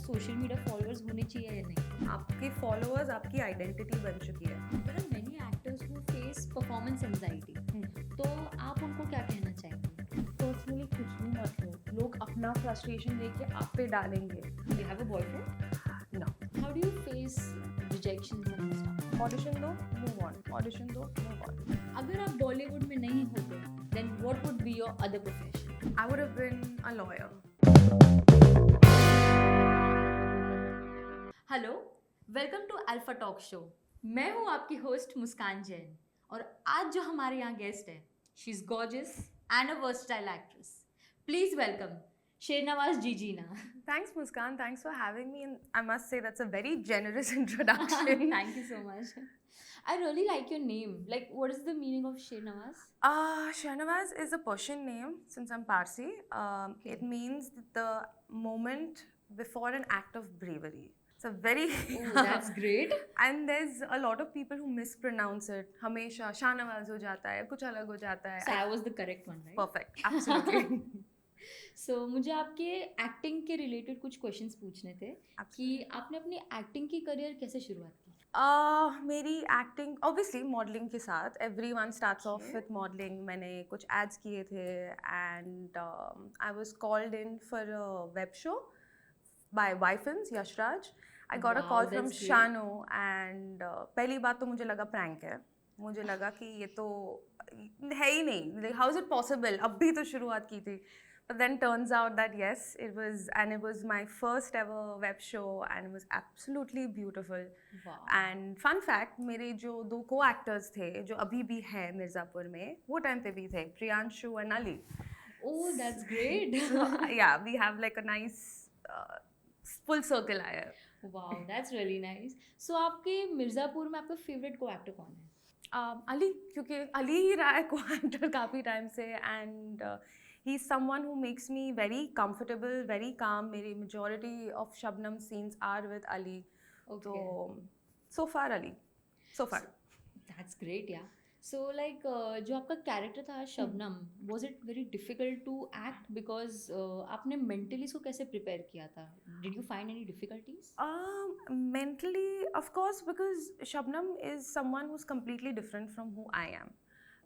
Social media followers होने चाहिए या नहीं? आपके फॉलोअर्स आपकी आइडेंटिटी बन चुकी है. There are many actors who face performance anxiety, तो आप उनको क्या कहना चाहेंगे? पर्सनली कुछ भी मत लो. लोग अपना फ्रस्ट्रेशन देख के आप पे डालेंगे. You have a boyfriend? No. How do you face rejections and stuff? Audition दो, मूव ऑन. ऑडिशन दो, मूव ऑन. अगर आप बॉलीवुड में नहीं होते, then what would be your other profession? I would have been a lawyer. Hello, welcome to Alpha Talk Show. मैं हूँ आपकी होस्ट मुस्कान जैन और आज जो हमारे यहाँ गेस्ट है, she is gorgeous and a versatile actress. Please welcome Shernavaz Jijina. Thanks, Muskan. Thanks for having me. And I must say that's a very generous introduction. Thank you so much. I really like your name. Like, what is the meaning of Shehnawaz? Shahnawaz is a Persian name since I'm Parsi. Okay. It means the moment before an act of bravery. It's a very... Oh, that's great. And there's a lot of people who mispronounce it. हमेशा शाहनवाज हो जाता है, कुछ अलग हो जाता है. So I was the correct one, right? Perfect. Absolutely. So मुझे आपके एक्टिंग के रिलेटेड कुछ क्वेश्चंस पूछने थे कि आपने अपनी एक्टिंग की करियर कैसे शुरुआत की? मेरी एक्टिंग ऑब्वियसली मॉडलिंग के साथ. Everyone starts off with modelling. मैंने कुछ एड्स किए थे and I was called in for a web show by Y films, Yashraj. I got a Wow, call from that's great. शानो एंड पहली बात तो मुझे लगा प्रैंक है. मुझे लगा कि ये तो है ही नहीं. How is it possible? अब भी तो शुरुआत की थी. But then turns out that yes, it was my first ever web show and it was absolutely beautiful. Wow. And fun fact, मेरे जो दो co-actors थे जो अभी भी हैं मिर्ज़ापुर में, वो टाइम पे भी थे, Priyanshu and Ali. Oh, that's great. So yeah, we have like a nice full circle आया है. Wow, that's really nice. So आपके मिर्ज़ापुर में आपका फेवरेट को एक्टर कौन है? अली, क्योंकि अली ही रहा है को-एक्टर काफ़ी टाइम से and he's someone who makes me very comfortable, very calm. मेरी majority of Shabnam scenes are with Ali. Okay. So far Ali. So far. That's great, yeah. So like जो आपका कैरेक्टर था Shabnam, was it very difficult to act because आपने mentally इसको कैसे prepare किया था? Did you find any difficulties? Mentally, of course, because Shabnam is someone who's completely different from who I am.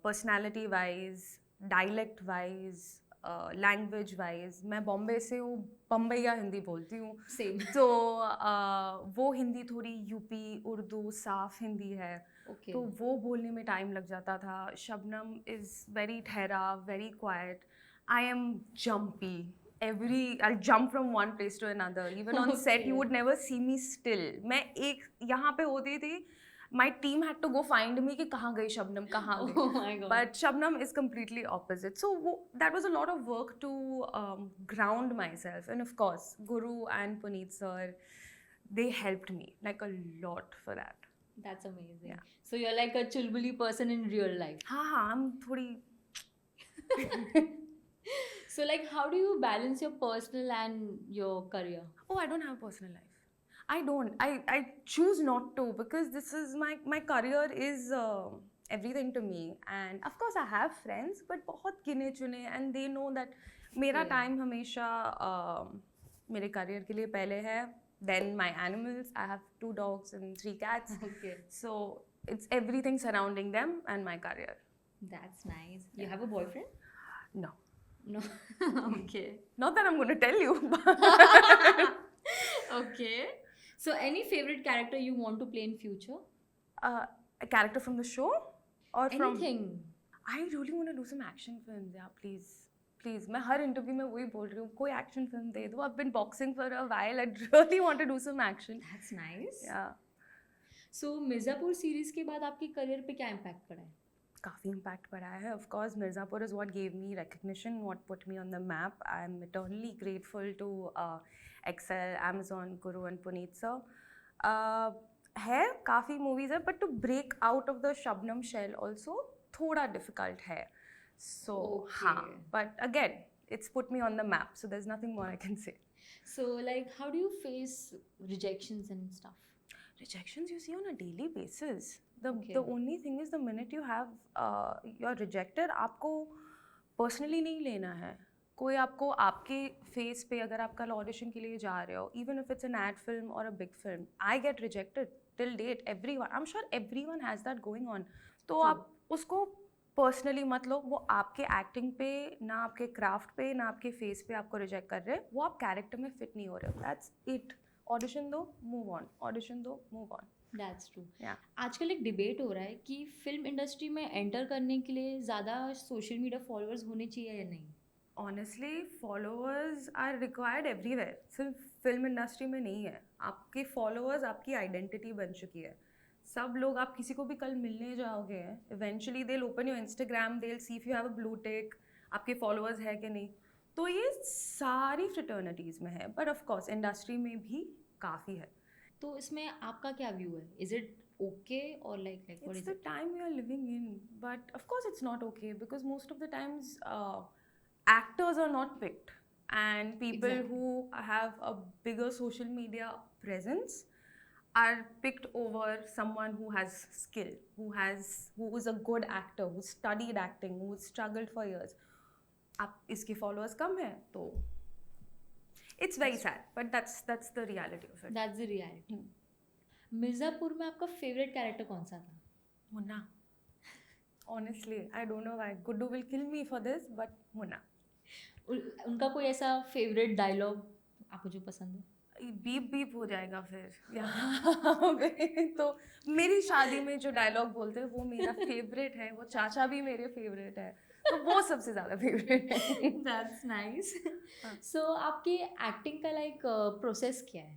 Personality wise, dialect wise, language wise. मैं बॉम्बे से हूँ, बम्बईया हिंदी बोलती हूँ. Same. तो वो हिंदी थोड़ी यूपी उर्दू साफ हिंदी है. Okay. तो वो बोलने में टाइम लग जाता था. शबनम इज़ वेरी ठहरा, very quite. I am jumpy. I'll jump from one place to another. Even on set, you would never see me still. मैं एक यहाँ पे होती थी. My team had to go find me कि कहाँ गई शबनम, कहाँ गई. Oh my God. But Shabnam is completely opposite. So that was a lot of work to ground myself. And of course, Guru and Puneet sir, they helped me like a lot for that. That's amazing. Yeah. So you're like a chulbuli person in real life. हाँ, I'm थोड़ी... So like how do you balance your personal and your career? Oh, I don't have a personal life. I don't. I choose not to because this is my career is everything to me. And of course I have friends, but बहुत गिने चुने and they know that मेरा Yeah. time हमेशा मेरे career के लिए पहले है. Then my animals. I have 2 dogs and 3 cats. Okay. So it's everything surrounding them and my career. That's nice. You have a boyfriend? No. No. Okay. Not that I'm going to tell you. But Okay. So any favorite character you want to play in future? a character from the show or from... Anything. I really want to do some action films. Yeah, please. Please. मैं हर interview में वही बोल रही हूँ, कोई action film दे दो. I've been boxing for a while. I really want to do some action. That's nice. Yeah. So Mirzapur series के बाद आपके करियर पे क्या इम्पैक्ट पड़ा है? काफ़ी impact पड़ा है. Of course, Mirzapur is what gave me recognition, what put me on the map. I'm eternally grateful to Excel, Amazon, Guru and Puneet sir. है काफ़ी movies है, but to break out of the Shabnam shell also थोड़ा difficult है. So हाँ, but again, it's put me on the map. So there's nothing more I can say. So like how do you face rejections and stuff? Rejections you see on a daily basis. The Okay. the only thing is the minute you have you're rejected, आपको personally नहीं लेना है. कोई आपको आपके face पे, अगर आप कल ऑडिशन के लिए जा रहे हो, even if it's an ad film और a big film, I get rejected till date, everyone, I am sure everyone has that going on. तो True. आप उसको पर्सनली मत लो. वो आपके एक्टिंग पे ना, आपके क्राफ्ट पे ना, आपके फेस पे आपको रिजेक्ट कर रहे हैं. वो आप कैरेक्टर में फिट नहीं हो रहे हो. That's it. ऑडिशन दो, मूव ऑन. ऑडिशन दो, move on. That's true. Yeah. आजकल एक डिबेट हो रहा है कि फिल्म इंडस्ट्री में एंटर करने के लिए ज़्यादा सोशल मीडिया फॉलोअर्स होने चाहिए या नहीं. Honestly, followers are required everywhere. सिर्फ फिल्म इंडस्ट्री में नहीं है. आपके फॉलोअर्स आपकी आइडेंटिटी बन चुकी है. सब लोग, आप किसी को भी कल मिलने जाओगे, eventually they open your Instagram, they see if you have a blue tick, आपके फॉलोअर्स है कि नहीं. तो ये सारी फ्रेटर्निटीज़ में है, बट ऑफ कोर्स इंडस्ट्री में भी काफ़ी है. तो इसमें आपका क्या व्यू है? इज इट ओके और like what It's is the it? time we are living in, but of course it's not okay, because most of the times actors are not picked, and people Exactly. who have a bigger social media presence are picked over someone who has skill, who is a good actor, who studied acting, who struggled for years. आप इसके followers कम है तो it's very sad, but that's the reality of it. That's the reality. Mirzapur में आपका favourite character कौन सा था? Munna. Honestly, I don't know why Guddu will kill me for this, but Munna. उनका कोई ऐसा फेवरेट डायलॉग आपको जो पसंद हो? बीप बीप हो जाएगा फिर यहाँ पे. तो मेरी शादी में जो डायलॉग बोलते हैं वो मेरा फेवरेट है. वो चाचा भी मेरे फेवरेट है, तो वो सबसे ज़्यादा फेवरेट है. That's nice. हाँ. सो आपकी एक्टिंग का लाइक प्रोसेस क्या है?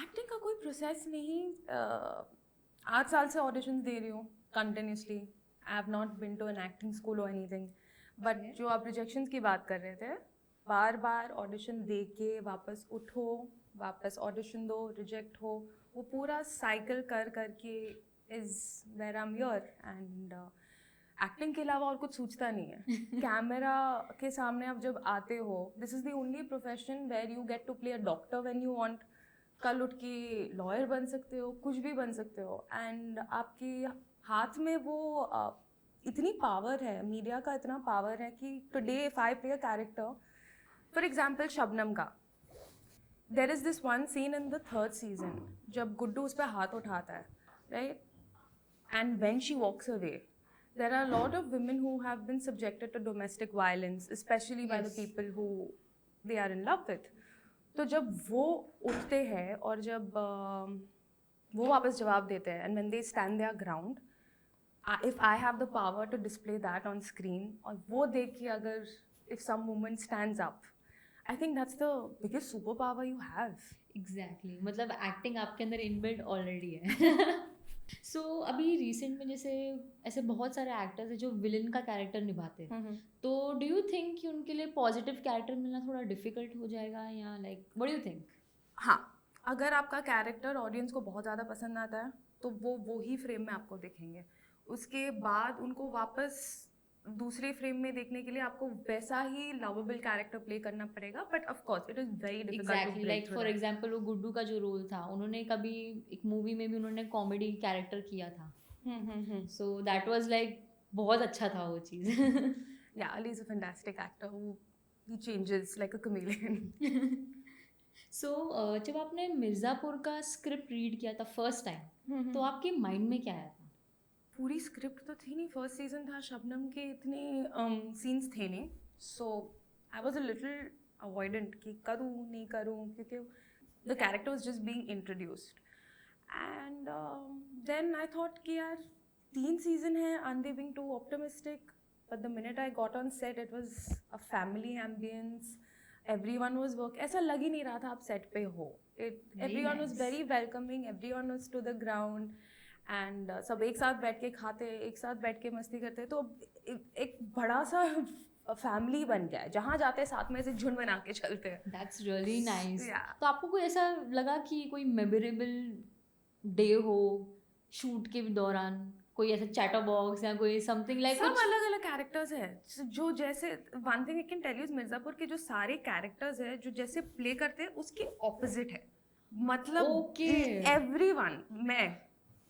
एक्टिंग का कोई प्रोसेस नहीं. 8 साल से ऑडिशंस दे रही हूँ continuously. I have not been to an acting school और एनीथिंग. बट जो आप रिजेक्शंस की बात कर रहे थे, बार बार ऑडिशन दे के वापस उठो, वापस ऑडिशन दो, रिजेक्ट हो, वो पूरा साइकिल कर के is where I am here. And acting के अलावा और कुछ सोचता नहीं है. कैमरा के सामने आप जब आते हो, this is the only profession where you get to play a doctor when you want. कल उठ के लॉयर बन सकते हो, कुछ भी बन सकते हो. एंड आपके हाथ में वो इतनी पावर है, मीडिया का इतना पावर है कि today if I play a character, for example Shabnam का, there is this one scene in the 3rd season जब गुड्डू उस पर हाथ उठाता है, right, and when she walks away, there are a lot of women who have been subjected to domestic violence, especially by the Yes. people who they are in love with. तो जब वो उठते हैं और जब वो वापस जवाब देते हैं, and when they stand their ground, if I have the power to display that on screen, और वो देख के अगर if some woman stands up, I think that's the biggest superpower you have. Exactly. मतलब एक्टिंग आपके अंदर inbuilt already है. सो अभी रिसेंट में जैसे ऐसे बहुत सारे एक्टर्स हैं जो विलन का कैरेक्टर निभाते हैं, तो डू यू थिंक कि उनके लिए पॉजिटिव कैरेक्टर मिलना थोड़ा डिफिकल्ट हो जाएगा या like what do you think? हाँ, अगर आपका कैरेक्टर ऑडियंस को बहुत ज़्यादा पसंद आता है तो वो ही फ्रेम में आपको दिखेंगे. उसके बाद उनको वापस दूसरे फ्रेम में देखने के लिए आपको वैसा ही लवेबल कैरेक्टर प्ले करना पड़ेगा. But of course it is very difficult. Exactly. Like for example वो गुड्डू का जो रोल था, उन्होंने कभी एक मूवी में भी उन्होंने कॉमेडी कैरेक्टर किया था, सो दैट वाज लाइक बहुत अच्छा था वो चीज़. Yeah, Ali is a fantastic actor who he changes like a chameleon. सो जब आपने मिर्ज़ापुर का स्क्रिप्ट रीड किया था फर्स्ट टाइम, तो आपके माइंड में क्या आया था? पूरी स्क्रिप्ट तो थी नहीं. 1st season था, शबनम के इतने सीन्स थे नहीं, so I was a little avoidant कि करूँ नहीं करूँ, क्योंकि the character was just being introduced. And then I thought कि यार 3 season है, are they being too optimistic. But the minute I got on set, it was a family ambience, everyone was work. ऐसा लग ही नहीं रहा था आप set पे हो. Everyone was nice. very welcoming, everyone was to the ground, and सब एक साथ बैठ के खाते, एक साथ बैठ के मस्ती करते. तो एक बड़ा सा फैमिली बन गया है, जहाँ जाते साथ में से झुंड बना के चलते हैं. That's really nice. Yeah. तो आपको कोई ऐसा लगा कि कोई मेमोरेबल डे हो शूट के दौरान, कोई ऐसा चैटर बॉक्स या कोई समथिंग लाइक? सब अलग अलग कैरेक्टर्स हैं जो जैसे, one thing I can tell you, Mirzapur के जो सारे कैरेक्टर्स हैं जो जैसे प्ले करते हैं उसके ऑपोजिट है. मतलब Okay. एवरीवन, मैं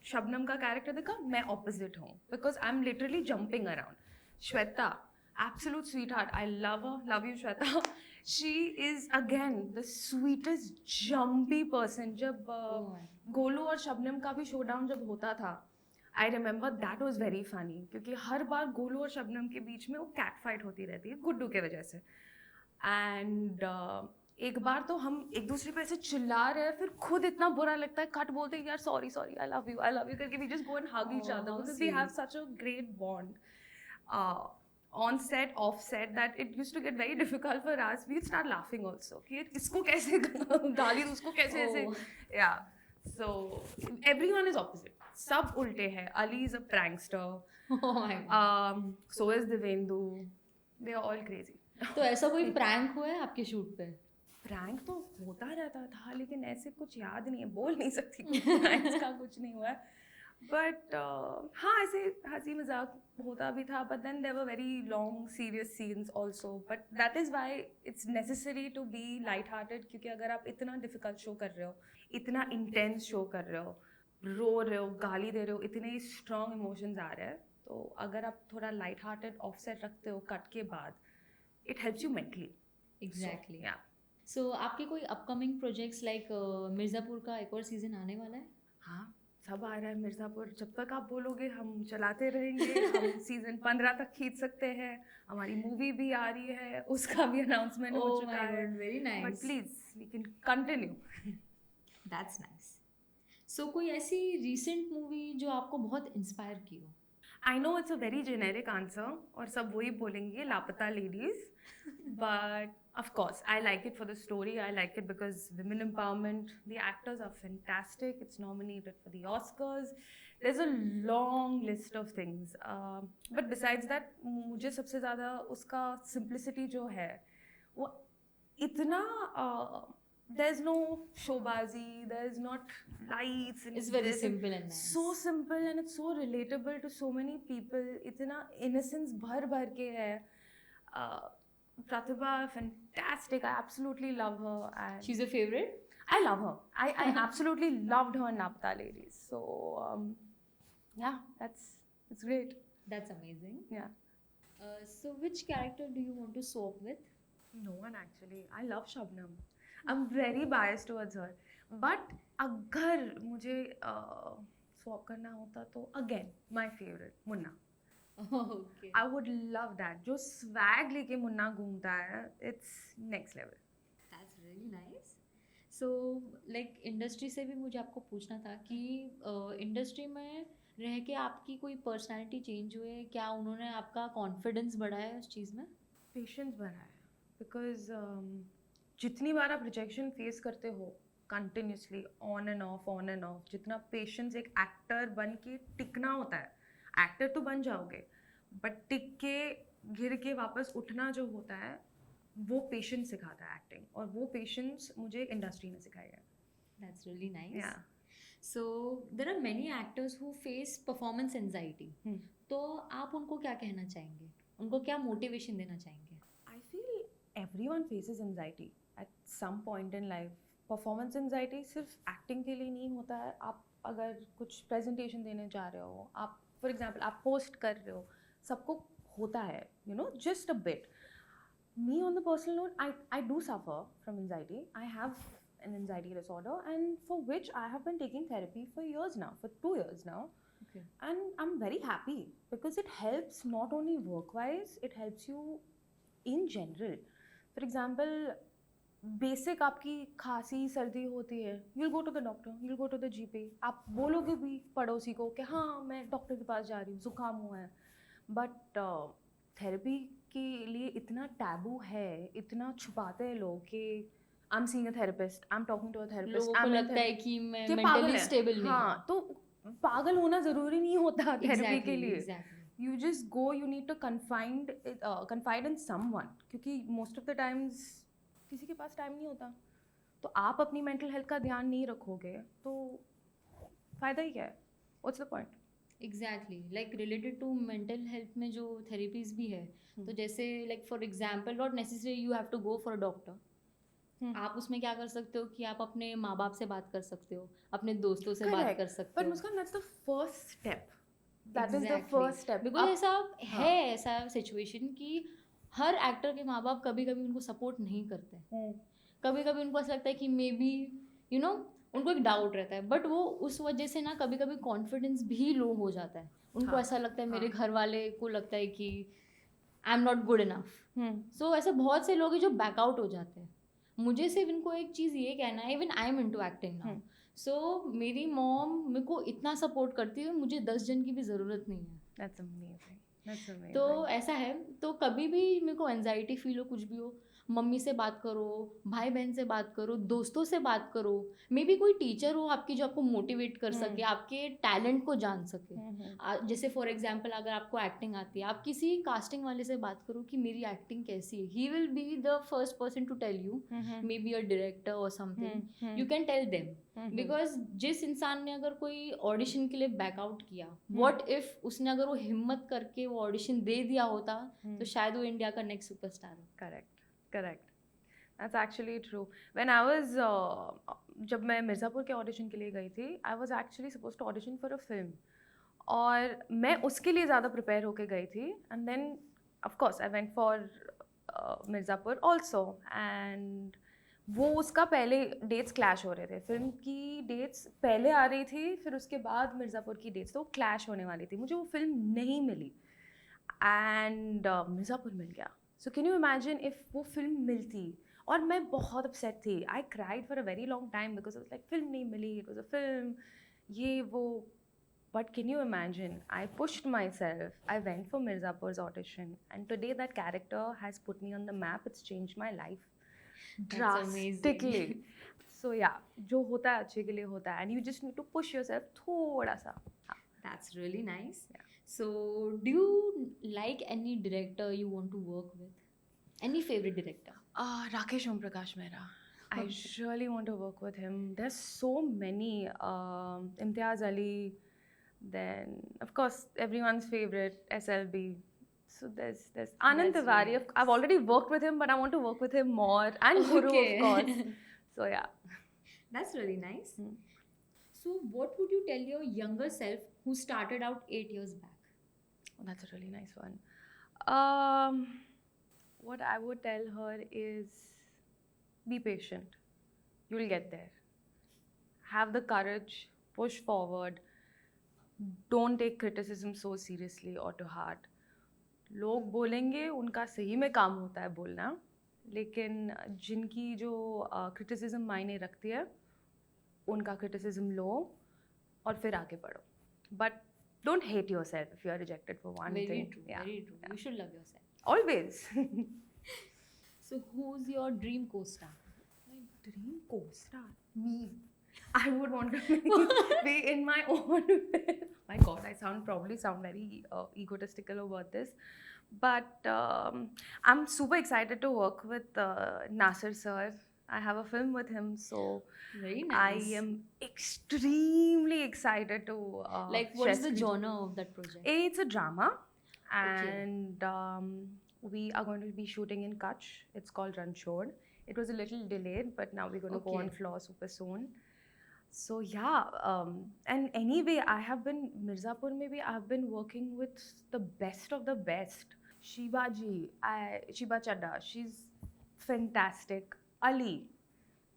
शबनम का कैरेक्टर देखा, मैं ऑपोजिट हूँ, because I am literally jumping around. Shweta, absolute sweetheart. I love her. Love you, Shweta. She is again the sweetest, jumpy person. जब Oh my. गोलू और शबनम का भी शोडाउन जब होता था, I remember that was very funny क्योंकि हर बार गोलू और शबनम के बीच में वो कैट फाइट होती रहती है गुड्डू के वजह से. एंड एक बार तो हम एक दूसरे पे ऐसे चिल्ला रहे हैं, फिर खुद इतना बुरा लगता है, कट बोलते हैं यार sorry sorry I love you करके we just go and hug each other how because we have sweet. Such a great bond. On set, off set, that it used to get very difficult for us. We'd start laughing also. कि इसको कैसे गाली दूँ, उसको कैसे ऐसे. Oh. Yeah. So everyone is opposite. सब उल्टे हैं. Ali is a prankster. Oh my God. So is Divendu. They are all crazy. तो ऐसा कोई प्रैंक हुआ है आपके शूट पे? प्रैंक तो होता रहता था लेकिन ऐसे कुछ याद नहीं है, बोल नहीं सकती प्रैंक्स का कुछ नहीं हुआ है. बट हाँ ऐसे हंसी मजाक होता भी था, but then there were very long serious scenes also. But that is why it's necessary to be light hearted, क्योंकि अगर आप इतना डिफिकल्ट शो कर रहे हो, इतना इंटेंस शो कर रहे हो, रो रहे हो, गाली दे रहे हो, इतने स्ट्रॉन्ग इमोशंस आ रहे हैं, तो अगर आप थोड़ा लाइट हार्टेड ऑफ सेट रखते हो कट के बाद, it helps you mentally. Exactly. या सो आपके कोई अपकमिंग प्रोजेक्ट्स लाइक मिर्ज़ापुर का एक और सीजन आने वाला है? हाँ सब आ रहा है मिर्ज़ापुर. जब तक आप बोलोगे हम चलाते रहेंगे. हम सीजन 15 तक खींच सकते हैं. हमारी मूवी भी आ रही है, उसका भी अनाउंसमेंट हो Oh चुका my है. God, very but nice. Please we can continue. That's nice. So कोई ऐसी रीसेंट मूवी जो आपको बहुत इंस्पायर की हो? I know it's a very generic answer और सब वही बोलेंगे लापता ladies, but of course I like it for the story. I like it because women empowerment, the actors are fantastic. It's nominated for the Oscars. There's a long list of things, but besides that मुझे सबसे ज़्यादा उसका simplicity जो है वो इतना there's no showbazi, there's not lights and It's very this and simple and nice. so simple and it's so relatable to so many people. इतना innocence भर भर के है. Pratibha, fantastic. I absolutely love her. And She's your favorite? I love her. I absolutely loved her in Napta Ladies. So yeah, it's great. That's amazing. Yeah. So which character do you want to swap with? No one actually. I love Shabnam. I'm very biased towards her. But अगर मुझे swap करना होता तो again my favorite Munna. Okay. I would love that. जो swag लेके मुन्ना घूमता है, it's next level. That's really nice. So like industry से भी मुझे आपको पूछना था कि इंडस्ट्री में रह के आपकी कोई पर्सनालिटी चेंज हुई है क्या? उन्होंने आपका कॉन्फिडेंस बढ़ाया है उस चीज़ में? पेशेंस बढ़ा है बिकॉज जितनी बार आप रिजेक्शन फेस करते हो कंटिन्यूसली ऑन एंड ऑफ, जितना पेशेंस एक एक्टर बन के टिकना होता है. एक्टर तो बन जाओगे बट टिक के गिर के वापस उठना जो होता है वो पेशेंस सिखाता है एक्टिंग, और वो पेशेंस मुझे इंडस्ट्री ने सिखाया है. That's really nice. Yeah. So there are many actors who face performance anxiety. तो आप उनको क्या कहना चाहेंगे? उनको क्या मोटिवेशन देना चाहेंगे? I feel everyone faces anxiety at some point in life. Performance anxiety सिर्फ एक्टिंग के लिए नहीं होता है. आप अगर कुछ प्रेजेंटेशन देने जा रहे हो, आप फॉर एग्जाम्पल आप पोस्ट कर रहे हो, सबको होता है, you know, just a bit. Me on the personal note, I do suffer from anxiety. I have an anxiety disorder and for which I have been taking therapy for years now, for 2 years now. Okay. And I'm very happy because it helps not only work-wise, it helps you in general. For example, basic आपकी खांसी सर्दी होती है, you'll go to the doctor, you'll go to the GP. आप बोलोगे भी पड़ोसी को कि हाँ मैं डॉक्टर के पास जा रही हूँ, जुकाम हुआ है. बट थेरेपी के लिए इतना टैबू है, इतना छुपाते हैं लोग कि I am seeing a therapist, I am talking to a therapist. लोगों को लगता है कि मैं कि पागल मेंटली है. स्टेबल नहीं हूँ. हाँ, तो पागल होना ज़रूरी नहीं होता थेरेपी के लिए. Exactly. You just go, you need to confide in someone, क्योंकि most of the times किसी के पास टाइम नहीं होता. तो आप अपनी मेंटल हेल्थ का ध्यान नहीं रखोगे तो फ़ायदा ही क्या है? What's the point? Exactly. Like related to mental health में जो therapies भी है, तो जैसे like for example not necessarily you have to go for a doctor. आप उसमें क्या कर सकते हो कि आप अपने माँ बाप से बात कर सकते हो, अपने दोस्तों से बात Correct. कर सकते But हो. Muskan, that's the first step. that is the Exactly. first step. Because अब- ऐसा हाँ. है, ऐसा सिचुएशन कि हर एक्टर के माँ बाप कभी कभी उनको सपोर्ट नहीं करते. कभी कभी उनको ऐसा लगता है कि मे बी यू नो उनको एक डाउट रहता है, बट वो उस वजह से ना कभी कभी कॉन्फिडेंस भी लो हो जाता है. उनको हाँ, ऐसा लगता है, मेरे हाँ. घर वाले को लगता है कि I am not good enough. Hmm. So ऐसे बहुत से लोग हैं जो बैकआउट हो जाते हैं. मुझे सिर्फ इनको एक चीज़ ये कहना है, even I am into acting now. Hmm. So मेरी मॉम मेरे को इतना सपोर्ट करती है, मुझे 10 जन की भी ज़रूरत नहीं है. That's amazing. That's amazing. तो ऐसा है, तो कभी भी मेरे को एनजाइटी फील हो, कुछ भी हो, मम्मी से बात करो, भाई बहन से बात करो, दोस्तों से बात करो. मे बी कोई टीचर हो आपकी जो आपको मोटिवेट कर सके, आपके टैलेंट को जान सके. जैसे फॉर एग्जाम्पल अगर आपको एक्टिंग आती है, आप किसी कास्टिंग वाले से बात करो कि मेरी एक्टिंग कैसी है, he will be the first person to tell you, may be a director और something. You can tell them. Because जिस इंसान ने अगर कोई ऑडिशन के लिए बैकआउट किया, व्हाट इफ उसने अगर वो हिम्मत करके वो ऑडिशन दे दिया होता, तो शायद वो इंडिया का नेक्स्ट सुपरस्टार हो. Correct. That's actually true. When I was जब मैं मिर्ज़ापुर के ऑडिशन के लिए गई थी, I was actually supposed to audition for a film. और मैं उसके लिए ज़्यादा प्रिपेयर होके गई थी. And then of course I went for Mirzapur also. And वो उसका पहले डेट्स क्लैश हो रहे थे. फिल्म की डेट्स पहले आ रही थी, फिर उसके बाद मिर्ज़ापुर की डेट्स, तो क्लैश होने वाली थी. मुझे वो फिल्म नहीं मिली एंड मिर्ज़ापुर मिल गया. So can you imagine if वो फिल्म मिलती. और मैं बहुत अपसेट थी. I cried for a very long time because like film नहीं मिली, इट वॉज अ फिल्म, ये वो. But can you imagine? I pushed myself. I went for Mirzapur's audition, and today that character has put me on the map. It's changed my life drastically. So yeah, जो होता है अच्छे के लिए होता है, and you just need to push yourself थोड़ा सा. That's really nice. Yeah. So, do you like any director you want to work with? Any favorite director? Rakesh Om Prakash Mehra. I really want to work with him. There's so many. Imtiaz Ali. Then of course everyone's favorite SLB. So there's Anand That's Tiwari. really I've already worked with him, but I want to work with him more. And Guru, Okay. of course. So yeah. That's really nice. Hmm. So, what would you tell your younger self who started out 8 years back? Oh, that's a really nice one. What I would tell her is be patient. You'll get there. Have the courage, push forward. Don't take criticism so seriously or to heart. लोग बोलेंगे, उनका सही में काम होता है बोलना, लेकिन जिनकी जो criticism मायने रखती है, उनका criticism लो और फिर आगे बढ़ो. But don't hate yourself if you are rejected for one Very thing. true. Yeah. Very true. Yeah. You should love yourself. Always. So, who's your dream co-star? My dream co-star? Me. I would want to be in my own film. My God, I probably sound very egotistical about this. But I'm super excited to work with Nasir sir. I have a film with him, so Very nice. I am extremely excited to Like, what is share the screen. genre of that project? It's a drama, Okay. and we are going to be shooting in Kutch. It's called Ranchod. It was a little delayed, but now we're going to go on Okay. floor super soon. So yeah, and anyway, I have been Mirzapur. Maybe I've been working with the best of the best. Shiba Chadda, she's fantastic. Ali,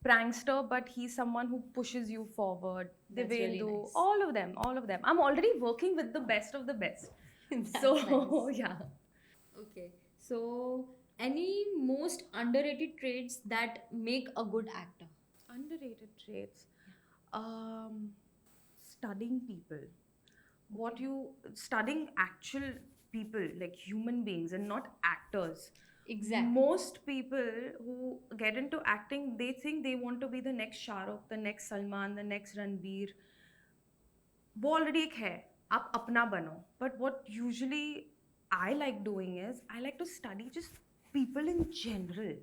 prankster, but he's someone who pushes you forward. That's really Devendu, nice. all of them. I'm already working with the best of the best. That's So nice. yeah. Okay. So, any most underrated traits that make a good actor? Underrated traits. Studying people. Studying actual people, like human beings and not actors. Exactly. Most people who get into acting, they think they want to be the next Shah Rukh, the next Salman, the next Ranbir. वो already एक है, आप अपना बनो. But what usually I like doing is, I like to study just people in general.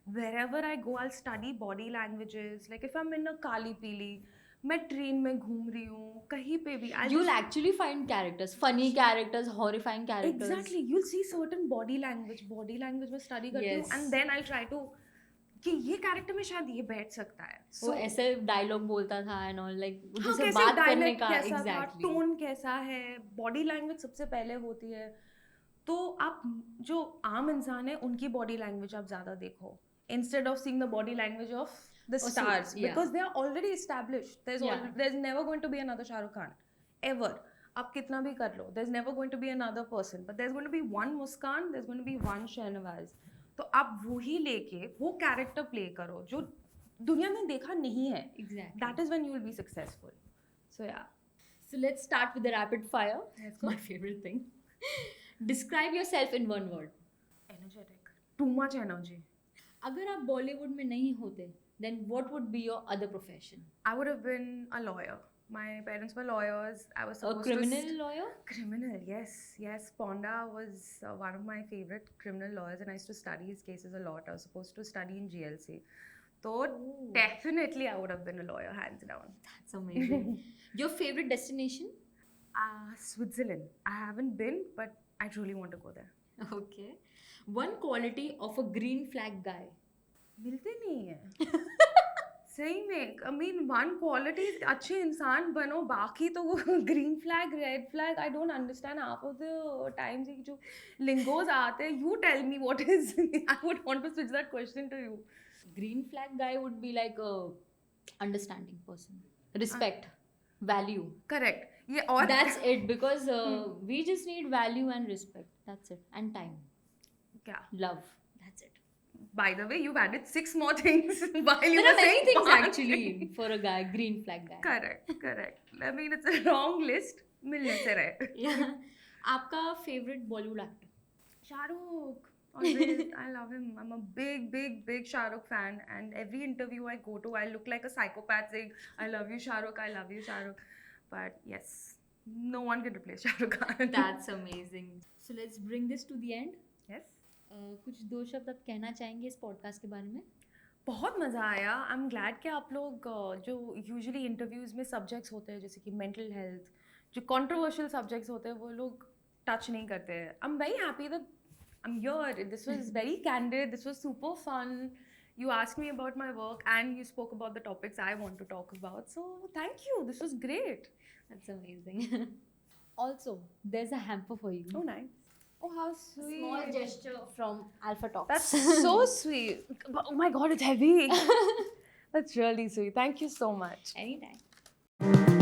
Wherever I go, I'll study body languages. Like if I'm in a Kali Pili, मैं train में घूम रही हूँ, कहीं पे भी. You'll actually find characters, funny characters, horrifying characters. Exactly, you'll see certain body language में study करती हूँ, Yes. and then I'll try to कि ये कैरेक्टर में शायद ये बैठ सकता है. वो ऐसे डायलॉग बोलता था एंड ऑल लाइक हाँ, जैसे कैसे बात करने डायलेक्ट का कैसा था, एग्जैक्टली टोन कैसा है, बॉडी लैंग्वेज सबसे पहले होती है. तो आप जो आम इंसान है उनकी बॉडी लैंग्वेज आप ज़्यादा देखो instead of seeing the body language of the so- stars yeah. Because they are already established. Yeah. There is never going to be another Shahrukh Khan ever. आप कितना भी कर लो, there is never going to be another person, but there is going to be one Muskan, there is going to be one Shahnawaz. तो आप वही लेके वो कैरेक्टर प्ले करो जो दुनिया में देखा नहीं है. Exactly That is when you will be successful. So yeah. So let's start with the rapid fire. Let's go. My favorite thing. Describe yourself in one word. Energetic. Too much energy. अगर आप बॉलीवुड में नहीं होते, then what would be your other profession? I would have been a lawyer. My parents were lawyers. I was A supposed criminal to... lawyer? Criminal, yes. Yes, Ponda was one of my favorite criminal lawyers and I used to study his cases a lot. I was supposed to study in GLC. So definitely I would have been a lawyer, hands down. That's amazing. Your favorite destination? Switzerland. I haven't been, but I truly want to go there. Okay. One quality of a green flag guy. मिलते नहीं है. सही में. I mean, one quality अच्छे इंसान बनो, बाकी तो वो green flag, red flag. I don't understand half of the times ये जो lingos आते हैं. You tell me what is. I would want to switch that question to you. Green flag guy would be like a understanding person. Respect, value. Correct. ये और That's it because we just need value and respect. That's it. And time. क्या? Love. That's it. By the way, you've added 6 more things while you There were are many saying things one. actually for a guy, green flag guy. Correct, correct. I mean, it's a long list. मिलने से रहे. Yeah. आपका favorite Bollywood actor? Shahrukh. Always, I love him. I'm a big, big, big Shahrukh fan. And every interview I go to, I look like a psychopath saying, I love you, Shahrukh, I love you, Shahrukh. But yes, no one can replace Shahrukh Khan. That's amazing. So let's bring this to the end. Yes. कुछ दो शब्द आप कहना चाहेंगे इस podcast के बारे में? बहुत मज़ा आया. आई एम ग्लैड कि आप लोग जो यूजुअली इंटरव्यूज़ में सब्जेक्ट्स होते हैं जैसे कि मेंटल हेल्थ, जो कंट्रोवर्शियल सब्जेक्ट्स होते हैं वो लोग टच नहीं करते हैं. I am very happy that I am here. This was very candid, this was super fun. You asked me about my work and you spoke about the topics I want to talk about. So thank you. This was great. That's amazing. Also, there's a hamper for you. Oh, nice. Oh, how sweet. Small gesture from Alpha Talks. That's so sweet. Oh my God, it's heavy. That's really sweet. Thank you so much. Anytime.